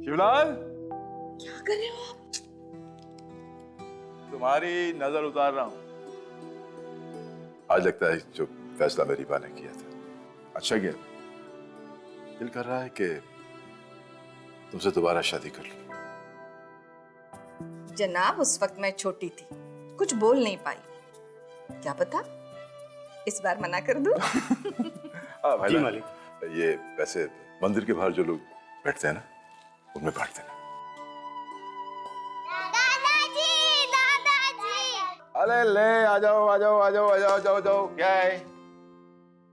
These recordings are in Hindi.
शिवलाल, क्या कर रहे हो आप? तुम्हारी नजर उतार रहा हूं। आज लगता है जो फैसला मेरी माँ ने किया था अच्छा किया। दिल कर रहा है कि तुमसे दोबारा शादी कर लूं। जनाब, उस वक्त मैं छोटी थी, कुछ बोल नहीं पाई। क्या पता इस बार मना कर दूं? हाँ भाई, जी मालिक। ये वैसे मंदिर के बाहर जो लोग बैठते हैं ना, उनमें बांट देना। अरे ले आ जाओ आ जाओ आ जाओ आ जाओ जाओ जाओ। क्या है?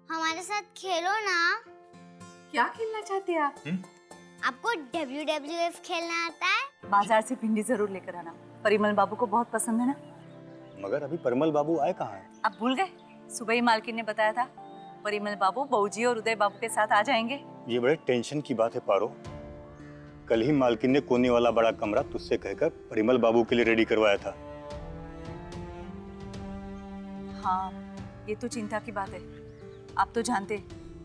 हमारे साथ खेलो ना। क्या खेलना चाहते हैं आप? आपको WWF खेलना आता है? बाजार से भिंडी जरूर लेकर आना, परिमल बाबू को बहुत पसंद है ना। मगर अभी परिमल बाबू आए कहाँ हैं? आप भूल गए? सुबह ही मालकिन ने बताया था परिमल बाबू बहूजी और उदय बाबू के साथ आ जाएंगे। ये बड़े टेंशन की बात है पारो। कल ही मालकिन ने कोने वाला बड़ा कमरा तुझसे कहकर परिमल बाबू के लिए रेडी करवाया था। हाँ, ये तो चिंता की बात है। आप तो जानते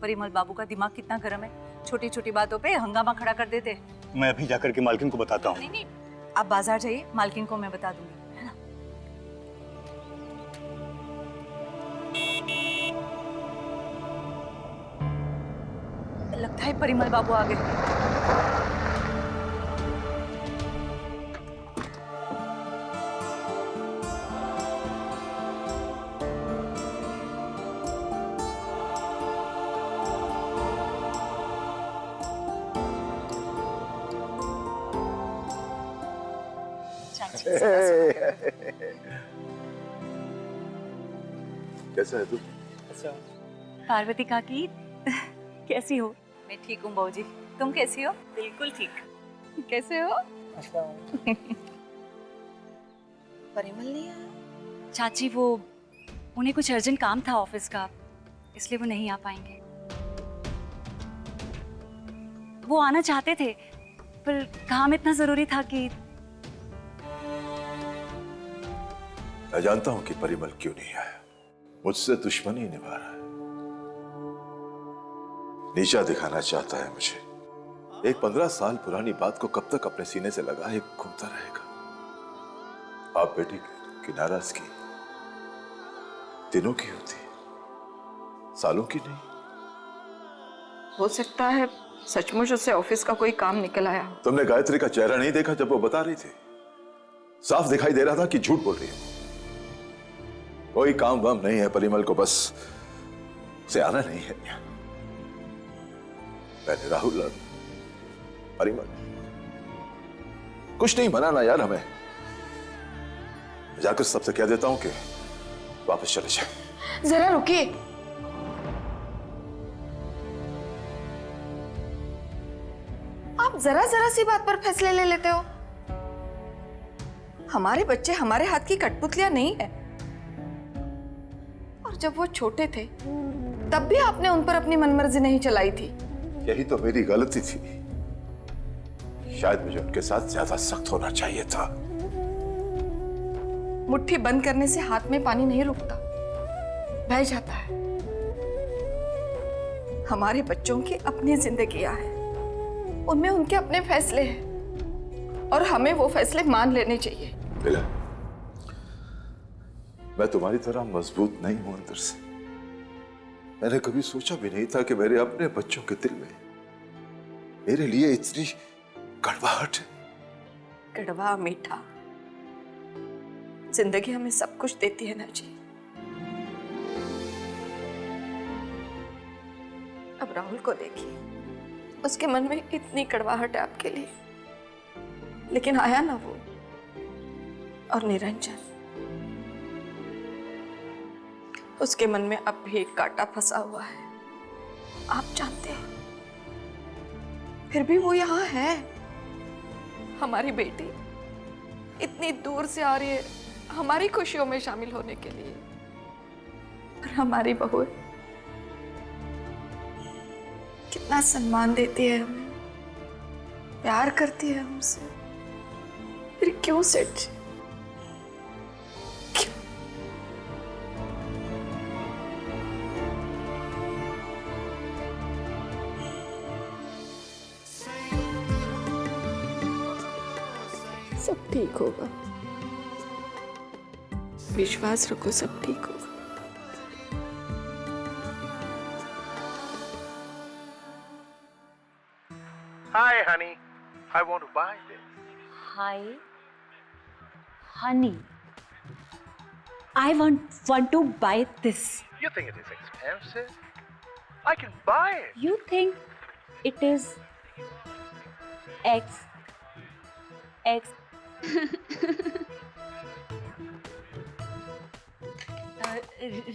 परिमल बाबू का दिमाग कितना गर्म है, छोटी छोटी बातों पे हंगामा खड़ा कर देते। मैं अभी जाकर के मालकिन को बताता हूँ। नहीं, आप बाजार जाइए, मालकिन को मैं बता दूंगी, है ना। लगता है परिमल बाबू आ गए। कैसा है तू? पार्वती काकी कैसी हो? मैं ठीक हूँ बहू जी, तुम कैसी हो? बिल्कुल ठीक। कैसे हो? परिमल नहीं आया? चाची वो उन्हें कुछ अर्जेंट काम था ऑफिस का, इसलिए वो नहीं आ पाएंगे। वो आना चाहते थे पर काम इतना जरूरी था कि। मैं जानता हूं कि परिमल क्यों नहीं आया। मुझसे दुश्मनी निभा रहा है, नीचा दिखाना चाहता है मुझे। एक 15 साल पुरानी बात को कब तक अपने सीने से लगाए घूमता रहेगा। आप बेटी की नाराजगी दिनों की होती है, सालों की नहीं। हो सकता है सचमुच उससे ऑफिस का कोई काम निकल आया हो। तुमने गायत्री का चेहरा नहीं देखा जब वो बता रही थी? साफ दिखाई दे रहा था कि झूठ बोल रही है। कोई काम वाम नहीं है परिमल को, बस उसे आना नहीं है। मैंने राहुल और परिमल कुछ नहीं बनाना यार हमें। जाकर सबसे कह देता हूं कि वापस चले जाए। जरा रुकिए। आप जरा जरा सी बात पर फैसले ले लेते हो। हमारे बच्चे हमारे हाथ की कठपुतलियां नहीं है। और जब वो छोटे थे तब भी आपने उन पर अपनी मनमर्जी नहीं चलाई थी। यही तो मेरी गलती थी। शायद मुझे उनके साथ ज्यादा सख्त होना चाहिए था। मुट्ठी बंद करने से हाथ में पानी नहीं रुकता, बह जाता है। हमारे बच्चों की अपनी जिंदगियां हैं, उनमें उनके अपने फैसले हैं और हमें वो फैसले मान लेने चाहिए। बिला, मैं तुम्हारी तरह मजबूत नहीं हूं अंदर से। मैंने कभी सोचा भी नहीं था कि मेरे अपने बच्चों के दिल में मेरे लिए इतनी कड़वाहट है। कड़वा मीठा जिंदगी हमें सब कुछ देती है ना जी। अब राहुल को देखिए, उसके मन में इतनी कड़वाहट है आपके लिए, लेकिन आया ना वो। और निरंजन, उसके मन में अब भी एक कांटा फंसा हुआ है, आप जानते हैं। फिर भी वो यहाँ है। हमारी बेटी इतनी दूर से आ रही है हमारी खुशियों में शामिल होने के लिए। और हमारी बहू कितना सम्मान देती है हमें, प्यार करती है हमसे। फिर क्यों सेठ जी? सब ठीक होगा। विश्वास रखो, सब ठीक होगा। Hi, honey. I want to buy this. Hi, honey. I want to buy this. You think it is expensive? I can buy it. You think it is X.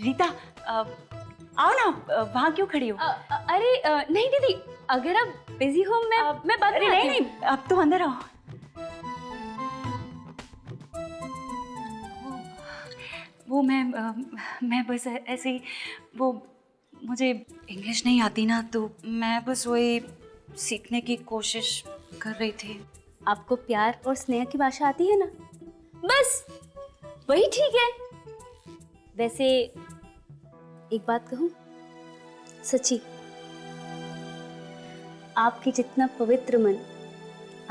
Rita, आओ ना, वहाँ क्यों खड़ी हो? अरे नहीं दीदी, अगर आप बिजी हो मैं बाद में नहीं, अब तो अंदर आओ। वो मैं बस ऐसे ही, वो मुझे इंग्लिश नहीं आती ना, तो मैं बस वही सीखने की कोशिश कर रही थी। आपको प्यार और स्नेह की भाषा आती है ना, बस वही ठीक है। वैसे एक बात कहूँ, सच्ची आपके जितना पवित्र मन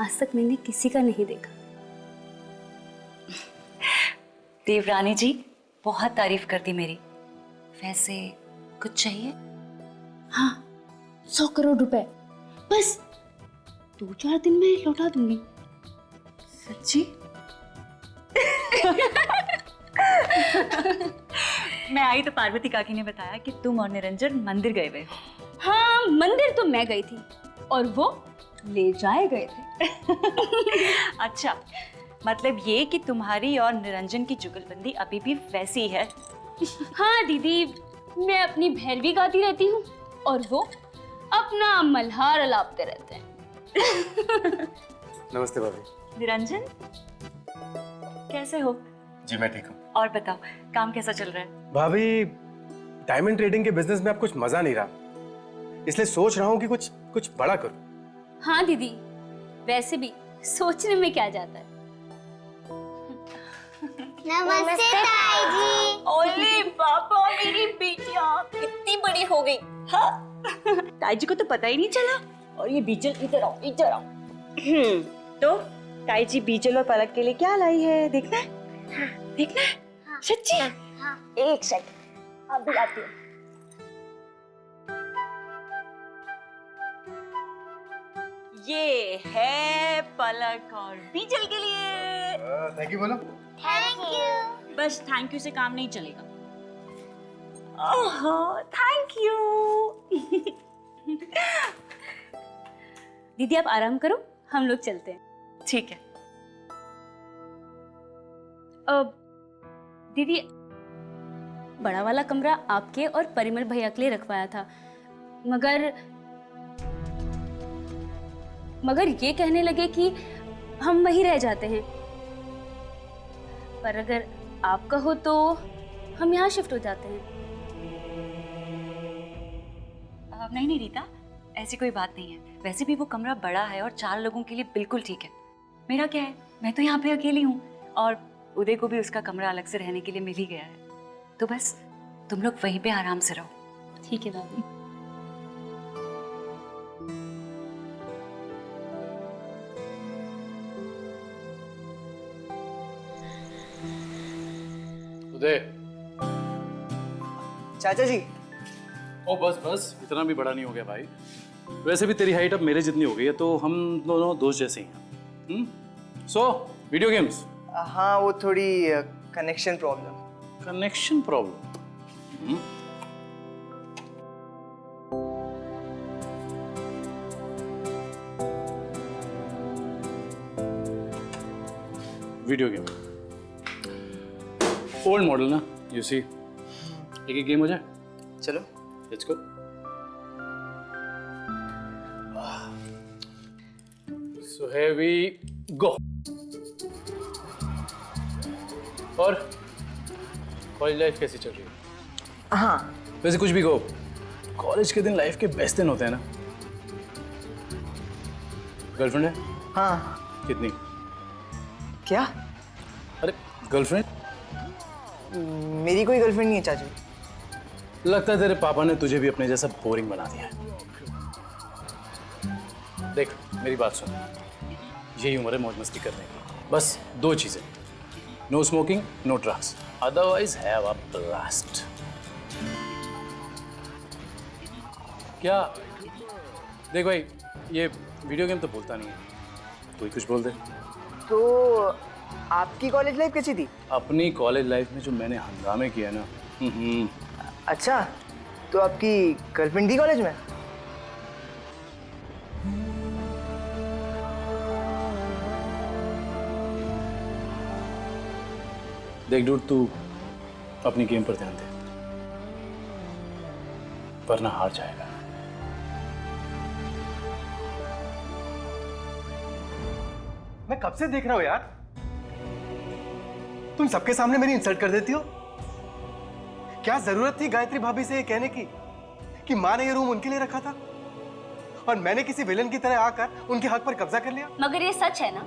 आज तक मैंने किसी का नहीं देखा। देवरानी जी बहुत तारीफ करती मेरी। वैसे कुछ चाहिए? हाँ, 100 करोड़ रुपए, बस 2-4 दिन में लौटा दूंगी। सच्ची? मैं आई तो पार्वती काकी ने बताया कि तुम और निरंजन मंदिर गए हुए हो। हाँ, मंदिर तो मैं गई थी और वो ले जाए गए थे। अच्छा, मतलब ये कि तुम्हारी और निरंजन की जुगलबंदी अभी भी वैसी है। हाँ दीदी, मैं अपनी भैरवी गाती रहती हूँ और वो अपना मल्हार अलापते रहते हैं। नमस्ते भाभी। निरंजन, कैसे हो? जी मैं ठीक हूँ। और बताओ, काम कैसा चल रहा है? भाभी, डायमंड ट्रेडिंग के बिजनेस में अब कुछ मजा नहीं रहा, इसलिए सोच रहा हूँ कि कुछ बड़ा करूँ। हाँ दीदी, वैसे भी सोचने में क्या जाता है। नमस्ते ताई जी। ओले बाबा, मेरी बिटिया कितनी बड़ी हो गई। हाँ, ताई जी को तो पता ही नहीं चला। और ये बीजल, इधर आओ, इधर आओ। तो ताई जी बीजल और पलक के लिए क्या लाई है, देखना है? देखना है? हाँ, सच्ची? हाँ। एक सेकंड, अभी आती हूँ। ये है पलक और बीजल के लिए। थैंक यू बोलो। Thank you. बस थैंक यू से काम नहीं चलेगा। ओहो, थैंक यू। दीदी आप आराम करो, हम लोग चलते हैं। ठीक है। दीदी, बड़ा वाला कमरा आपके और परिमल भैया के लिए रखवाया था, मगर ये कहने लगे कि हम वहीं रह जाते हैं। पर अगर आप कहो तो हम यहाँ शिफ्ट हो जाते हैं। नहीं रीता, ऐसी कोई बात नहीं है। वैसे भी वो कमरा बड़ा है और 4 लोगों के लिए बिल्कुल ठीक है। मेरा क्या है, मैं तो यहाँ पे अकेली हूँ और उदय को भी उसका कमरा अलग से रहने के लिए मिल ही गया है। तो बस तुम लोग वहीं पे आराम से रहो। ठीक है दादी। उदय। चाचा जी। ओ बस इतना भी बड़ा नहीं हो गया भाई। वैसे भी तेरी हाइट अब मेरे जितनी हो गई है, तो हम दोनों दोस्त जैसे ही हैं। So video games? हाँ, वो थोड़ी connection problem. Connection problem? Video game old model ना, यू सी। एक गेम हो जाए? चलो let's go. So here we go. और कॉलेज लाइफ कैसी चल रही है? हाँ, वैसे कुछ भी कहो, कॉलेज के दिन लाइफ के बेस्ट दिन होते हैं ना। गर्लफ्रेंड है? हाँ। कितनी? क्या? अरे गर्लफ्रेंड? मेरी कोई गर्लफ्रेंड नहीं है चाचू। लगता है तेरे पापा ने तुझे भी अपने जैसा बोरिंग बना दिया है। देख मेरी बात सुन, यही उम्र है मौज मस्ती करने की। बस 2 चीजें, no smoking, no drugs, otherwise have a blast. क्या देख भाई, ये वीडियो गेम तो बोलता नहीं है, कोई कुछ बोल दे। तो आपकी कॉलेज लाइफ कैसी थी? अपनी कॉलेज लाइफ में जो मैंने हंगामे किए ना, अच्छा, तो आपकी गर्लफ्रेंड थी कॉलेज में? देख डूड, तू अपनी गेम पर ध्यान दे, वरना हार जाएगा। मैं कब से देख रहा हूं यार, तुम सबके सामने मेरी इंसल्ट कर देती हो। क्या जरूरत थी गायत्री भाभी से ये कहने की कि माँ ने ये रूम उनके लिए रखा था और मैंने किसी विलन की तरह आकर उनके हक पर कब्जा कर लिया? मगर ये सच है ना,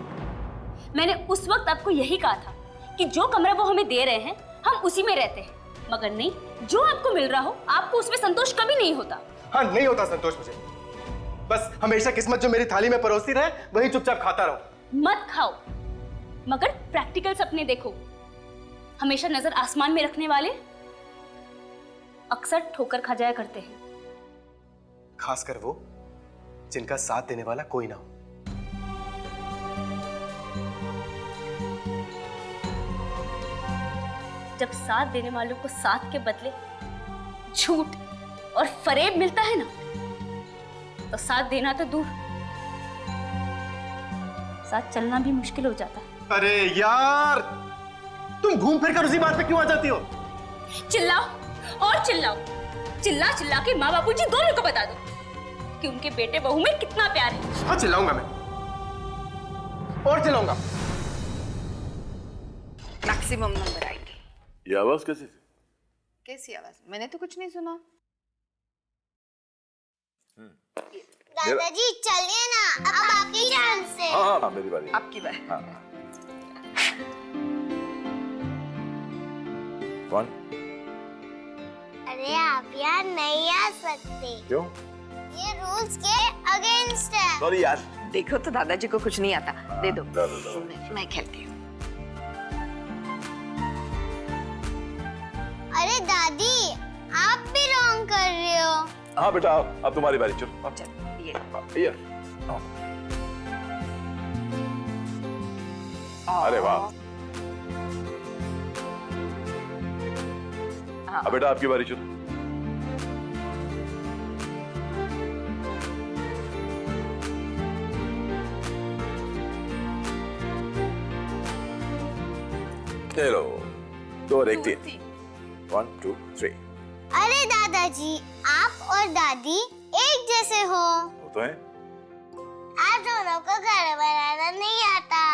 मैंने उस वक्त आपको यही कहा था कि जो कमरा वो हमें दे रहे हैं हम उसी में रहते हैं, मगर नहीं, जो आपको मिल रहा हो आपको उसमें संतोष कभी नहीं होता। हाँ, नहीं होता संतोष मुझे, बस हमेशा किस्मत जो मेरी थाली में परोसी रहे वही चुपचाप खाता रहो। मत खाओ, मगर प्रैक्टिकल सपने देखो। हमेशा नजर आसमान में रखने वाले अक्सर ठोकर खा जाया करते हैं। खासकर वो जिनका साथ देने वाला कोई ना हो। जब साथ देने वालों को साथ के बदले झूठ और फरेब मिलता है ना, तो साथ देना तो दूर, साथ चलना भी मुश्किल हो जाता है। अरे यार, तुम घूम फिर कर उसी बात पे क्यों आ जाती हो? चिल्लाओ और चिल्लाओ, चिल्ला चिल्ला के माँ बापूजी दोनों को बता दो कि उनके बेटे बहू में कितना प्यार है। हाँ, चिल्लाऊंगा मैं और चिल्लाऊंगा। मैक्सिमम नंबर आएंगे। ये आवाज कैसी थी? कैसी आवाज? मैंने तो कुछ नहीं सुना। दादाजी चलिए ना, अब आपकी चांस है। हाँ हाँ, मेरी बारी। आपकी बारी। हाँ। कौन? अरे आप यहाँ नहीं आ सकते, क्यों? ये रूल्स के अगेंस्ट है। सॉरी यार। देखो तो दादाजी को कुछ नहीं आता, दे दो। दो। मैं खेलती हूँ। अरे दादी, आप भी रॉन्ग कर रहे हो। हाँ बेटा, अब तुम्हारी बारी, चलो। चल ये ये। अरे वाह। अब बेटा आपकी बारी, चलो। चलो, 2 और 1 3। 1 2 3। अरे दादाजी, आप और दादी एक जैसे हो। वो तो है। आप दोनों को खाना बनाना नहीं आता।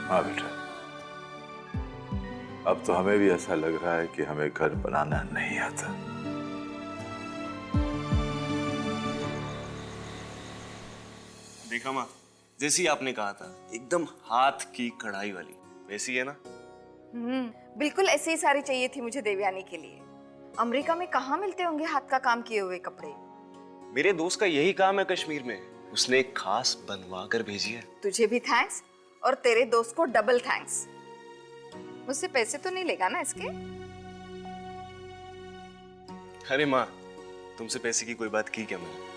हाँ बेटा, अब तो हमें भी ऐसा लग रहा है कि हमें घर बनाना नहीं आता। देखा माँ, जैसी आपने कहा था, एकदम हाथ की कढ़ाई वाली वैसी है ना? बिल्कुल ऐसे ही साड़ी चाहिए थी मुझे देवयानी के लिए। अमेरिका में कहाँ मिलते होंगे हाथ का काम किए हुए कपड़े। मेरे दोस्त का यही काम है कश्मीर में, उसने एक खास बनवा कर भेजी है। तुझे भी थैंक्स और तेरे दोस्त को डबल थैंक्स। मुझसे पैसे तो नहीं लेगा ना इसके? अरे माँ, तुमसे पैसे की कोई बात की क्या मैंने?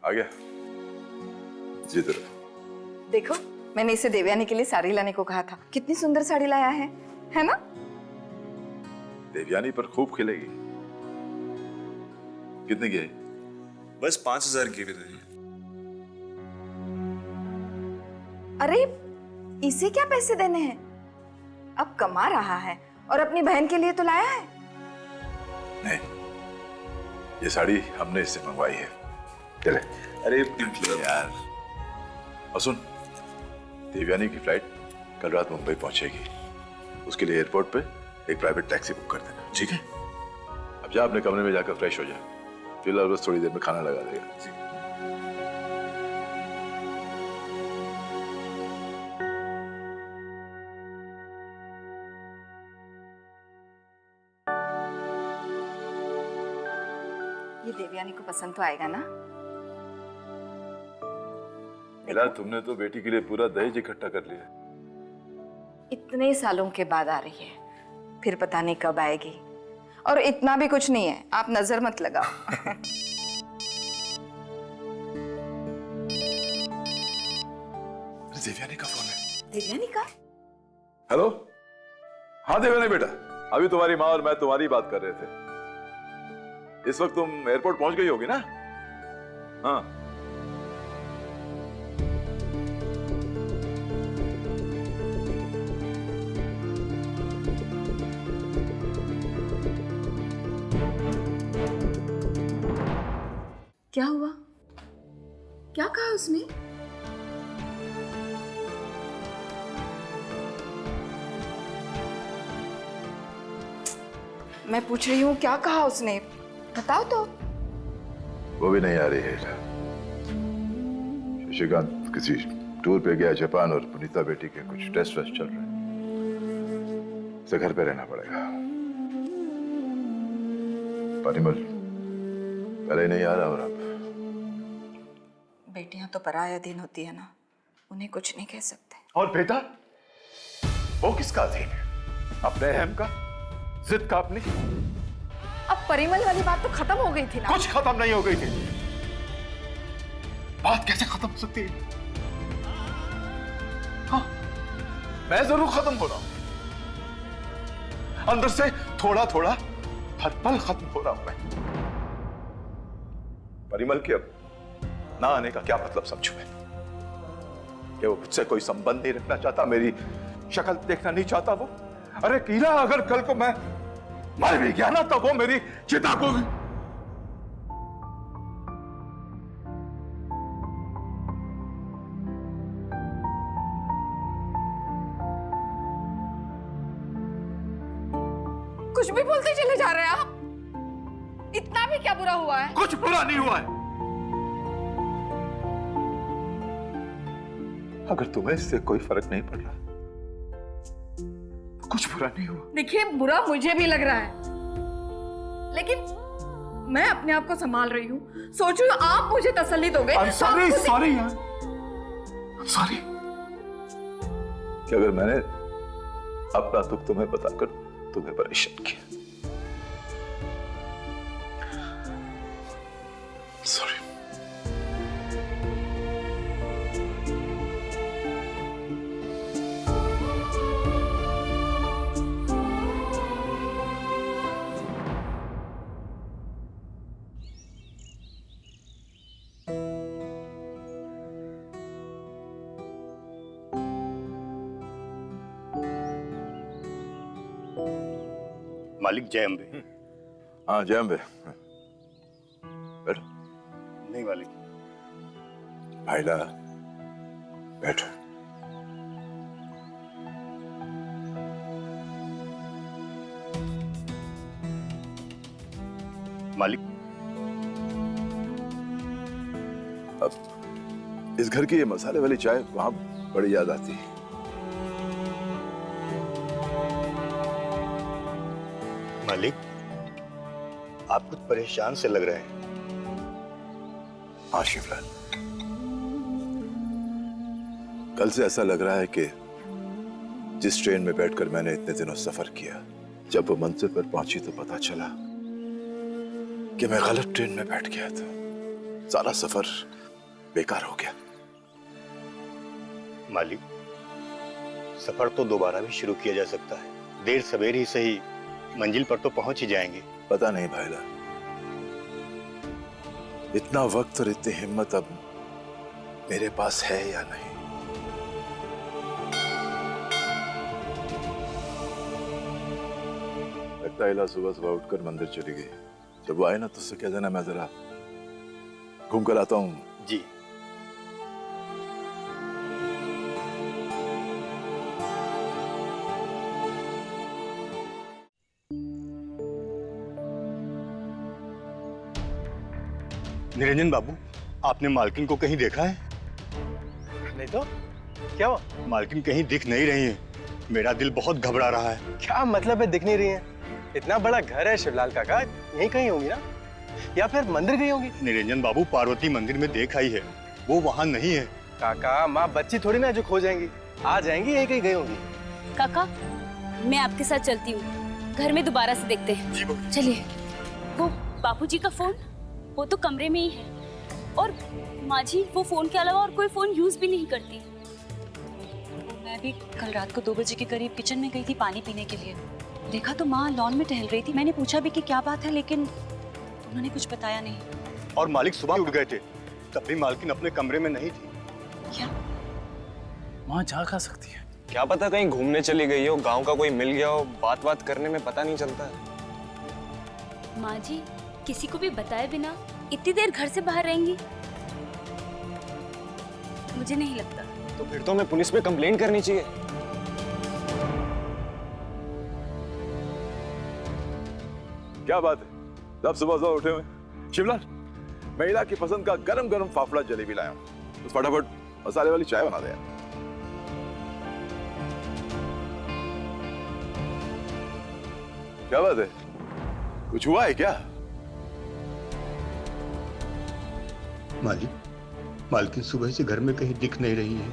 आ गया जी तरफ। देखो, मैंने इसे देवयानी के लिए साड़ी लाने को कहा था। कितनी सुंदर साड़ी लाया है ना? देवयानी पर खूब खिलेगी। कितने की है? बस 5000 की भी दे। अरे इसे क्या पैसे देने हैं? अब कमा रहा है और अपनी बहन के लिए तो लाया है। नहीं, ये साड़ी हमने इससे मंगवाई है। चले। अरे यार, और सुन, देवयानी की फ्लाइट कल रात मुंबई पहुंचेगी। उसके लिए एयरपोर्ट पे एक प्राइवेट टैक्सी बुक कर देना, ठीक है? अब जा अपने कमरे में जाकर फ्रेश हो जा। फिलहाल बस थोड़ी देर में खाना लगा देगा। ये देवयानी को पसंद तो आएगा ना? मिला, तुमने तो बेटी के लिए पूरा दहेज इकट्ठा कर लिया। इतने सालों के बाद आ रही है, फिर पता नहीं कब आएगी। और इतना भी कुछ नहीं है, आप नजर मत लगाओ। देवयानी का फोन है। देवयानी का? हेलो, हाँ देवयानी बेटा, अभी तुम्हारी माँ और मैं तुम्हारी बात कर रहे थे। इस वक्त तुम एयरपोर्ट पहुंच गई होगी ना? हाँ। क्या हुआ? क्या कहा उसने? मैं पूछ रही हूँ, क्या कहा उसने? बताओ तो। वो भी नहीं आ रही है। शशिकांत किसी टूर पे गया जापान, और पुनीता बेटी के कुछ टेस्ट वेस्ट चल रहे हैं, उसे घर पे रहना पड़ेगा। परिमल पहले नहीं आ रहा, और अब बेटियां तो पराया दिन होती है ना, उन्हें कुछ नहीं कह सकते। और बेटा, वो किसका अधीन है? अपने अहम का, जिद का अपनी। अब परिमल वाली बात तो खत्म हो गई थी ना? कुछ खत्म नहीं हो गई थी। बात कैसे खत्म हो सकती है? हाँ, मैं जरूर खत्म हो रहा हूं, अंदर से थोड़ा थोड़ा हर पल खत्म हो रहा हूं मैं। परिमल के अब ना आने का क्या मतलब समझू मैं? क्या वो मुझसे कोई संबंध नहीं रखना चाहता? मेरी शक्ल देखना नहीं चाहता वो? अरे कीला, अगर कल को मैं मर भी गया ना, तो वो मेरी चिता को भी। कुछ भी बोलते चले जा रहे हैं आप। इतना भी क्या बुरा हुआ है? कुछ बुरा नहीं हुआ है। अगर तुम्हें इससे कोई फर्क नहीं पड़ रहा, कुछ बुरा नहीं हुआ। देखिए, बुरा मुझे भी लग रहा है, लेकिन मैं अपने आप को संभाल रही हूँ। सोच रही हूँ आप मुझे तसल्ली दोगे। सॉरी सॉरी यार, सॉरी कि अगर मैंने अपना दुख तुम्हें बताकर तुम्हें परेशान किया। सॉरी। मालिक जय अम्बे। हाँ जय अम्बे। बैठो। नहीं मालिक। भाईला बैठो। मालिक, अब इस घर की ये मसाले वाली चाय वहां बड़ी याद आती है। मालिक, आप कुछ परेशान से लग रहे हैं। हाँ शिवलाल, कल से ऐसा लग रहा है कि जिस ट्रेन में बैठकर मैंने इतने दिनों सफर किया, जब वो मंजिल पर पहुंची तो पता चला कि मैं गलत ट्रेन में बैठ गया था। सारा सफर बेकार हो गया। मालिक, सफर तो दोबारा भी शुरू किया जा सकता है। देर सवेर ही सही, मंजिल पर तो पहुंच ही जाएंगे। पता नहीं भाईला, इतना वक्त और इतनी हिम्मत अब मेरे पास है या नहीं। लगता है सुबह सुबह उठकर मंदिर चली गई। जब वो आए ना तो उससे कह देना मैं जरा घूम कर आता हूँ। जी। निरंजन बाबू, आपने मालकिन को कहीं देखा है? नहीं तो क्या हुआ? मालकिन कहीं दिख नहीं रही है। मेरा दिल बहुत घबरा रहा है। क्या मतलब है दिख नहीं रही है? इतना बड़ा घर है शिवलाल काका, यहीं कहीं होंगी ना। या फिर मंदिर गई होंगी। निरंजन बाबू पार्वती मंदिर में देख आई है, वो वहां नहीं है। काका माँ बच्ची थोड़ी ना है जो खो जाएंगी, आ जाएंगी, यही कहीं गई होंगी। काका मैं आपके साथ चलती हूँ, घर में दोबारा से देखते हैं। चलिए। वो बापूजी का फोन, वो तो कमरे में ही है, और माँ जी वो फोन के अलावा और कोई फोन यूज भी नहीं करती। मैं भी कल रात को 2 बजे के करीब किचन में गई थी पानी पीने के लिए। देखा तो माँ लॉन में टहल रही थी। मैंने पूछा भी कि क्या बात है, लेकिन उन्होंने कुछ बताया नहीं। और मालिक सुबह उठ गए थे, तब भी मालकिन अपने कमरे में नहीं थी। क्या माँ जा खा सकती है? क्या पता कहीं घूमने चली गई हो, गांव का कोई मिल गया हो, बात करने में पता नहीं चलता है। माँ जी किसी को भी बताए बिना इतनी देर घर से बाहर रहेंगी? मुझे नहीं लगता। तो फिर तो हमें पुलिस में कंप्लेंट करनी चाहिए। क्या बात है, सब सुबह सुबह उठे हुए? शिवलाल, महिला की पसंद का गरम गरम फाफड़ा जलेबी लाया हूं, बस फटाफट मसाले वाली चाय बना दे यार। क्या बात है, कुछ हुआ है क्या? मालिक, मालकिन सुबह से घर में कहीं दिख नहीं रही है।